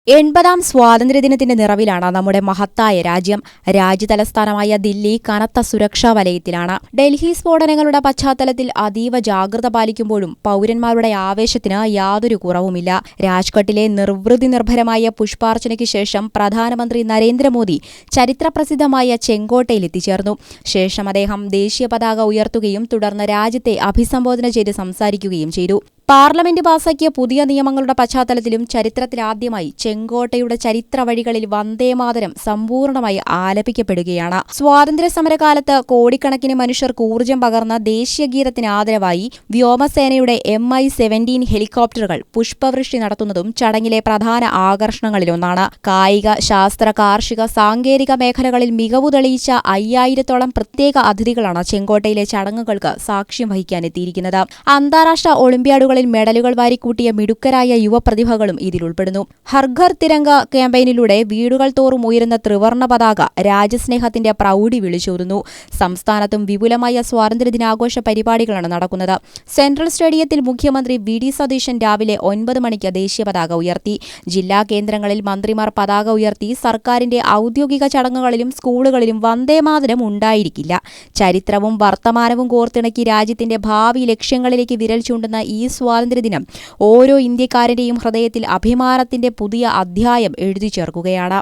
80-ാം സ്വാതന്ത്ര്യദിനത്തിന്റെ നിറവിലാണ് നമ്മുടെ മഹത്തായ രാജ്യം. രാജ്യതലസ്ഥാനമായ ദില്ലി കനത്ത സുരക്ഷാ വലയത്തിലാണ്. ഡൽഹി സ്ഫോടനങ്ങളുടെ പശ്ചാത്തലത്തിൽ അതീവ ജാഗ്രത പാലിക്കുമ്പോഴും പൗരന്മാരുടെ ആവേശത്തിന് യാതൊരു കുറവുമില്ല. രാജ്ഘട്ടിലെ നിർവൃതി നിർഭരമായ പുഷ്പാർച്ചനയ്ക്ക് ശേഷം പ്രധാനമന്ത്രി നരേന്ദ്രമോദി ചരിത്രപ്രസിദ്ധമായ ചെങ്കോട്ടയിൽ എത്തിച്ചേർന്നു. ശേഷം അദ്ദേഹം ദേശീയ പതാക ഉയർത്തുകയും തുടർന്ന് രാജ്യത്തെ അഭിസംബോധന ചെയ്ത് സംസാരിക്കുകയും ചെയ്തു. പാർലമെന്റ് പാസാക്കിയ പുതിയ നിയമങ്ങളുടെ പശ്ചാത്തലത്തിലും ചരിത്രത്തിലാദ്യമായി ചെങ്കോട്ടയുടെ ചരിത്ര വഴികളിൽ വന്ദേമാതരം സമ്പൂർണ്ണമായി ആലപിക്കപ്പെടുകയാണ്. സ്വാതന്ത്ര്യ സമരകാലത്ത് കോടിക്കണക്കിന് മനുഷ്യർക്ക് ഊർജ്ജം പകർന്ന ദേശീയ ഗീതത്തിന് ആദരവായി വ്യോമസേനയുടെ MI-17 ഹെലികോപ്റ്ററുകൾ പുഷ്പവൃഷ്ടി നടത്തുന്നതും ചടങ്ങിലെ പ്രധാന ആകർഷണങ്ങളിലൊന്നാണ്. കായിക, ശാസ്ത്ര, കാർഷിക, സാങ്കേതിക മേഖലകളിൽ മികവു തെളിയിച്ച 5000-ഓളം പ്രത്യേക അതിഥികളാണ് ചെങ്കോട്ടയിലെ ചടങ്ങുകൾക്ക് സാക്ഷ്യം വഹിക്കാനെത്തിയിരിക്കുന്നത്. അന്താരാഷ്ട്ര ഒളിമ്പ്യാഡുകളിൽ മെഡലുകൾ വാരിക്കൂട്ടിയ മിടുക്കരായ യുവപ്രതിഭകളും ഇതിൽ ഉൾപ്പെടുന്നു. ഹർ ഘർ തിരംഗ ക്യാമ്പയിനിലൂടെ വീടുകൾ തോറും ഉയരുന്ന ത്രിവർണ്ണ പതാക രാജ്യസ്നേഹത്തിന്റെ പ്രൗഢി വിളിച്ചോതുന്നു. സംസ്ഥാനത്തും വിപുലമായ സ്വാതന്ത്ര്യദിനാഘോഷ പരിപാടികളാണ് നടക്കുന്നത്. സെൻട്രൽ സ്റ്റേഡിയത്തിൽ മുഖ്യമന്ത്രി VD സതീശൻ രാവിലെ 9 മണിക്ക് ദേശീയ പതാക ഉയർത്തി. ജില്ലാ കേന്ദ്രങ്ങളിൽ മന്ത്രിമാർ പതാക ഉയർത്തി. സർക്കാരിന്റെ ഔദ്യോഗിക ചടങ്ങുകളിലും സ്കൂളുകളിലും വന്ദേമാതരം ഉണ്ടായിരിക്കില്ല. ചരിത്രവും വർത്തമാനവും കോർത്തിണക്കി രാജ്യത്തിന്റെ ഭാവി ലക്ഷ്യങ്ങളിലേക്ക് വിരൽ ചൂണ്ടുന്ന ഈ സ്വാതന്ത്ര്യദിനം ഓരോ ഇന്ത്യക്കാരന്റെയും ഹൃദയത്തിൽ അഭിമാനത്തിന്റെ പുതിയ അധ്യായം എഴുതി ചേർക്കുകയാണ്.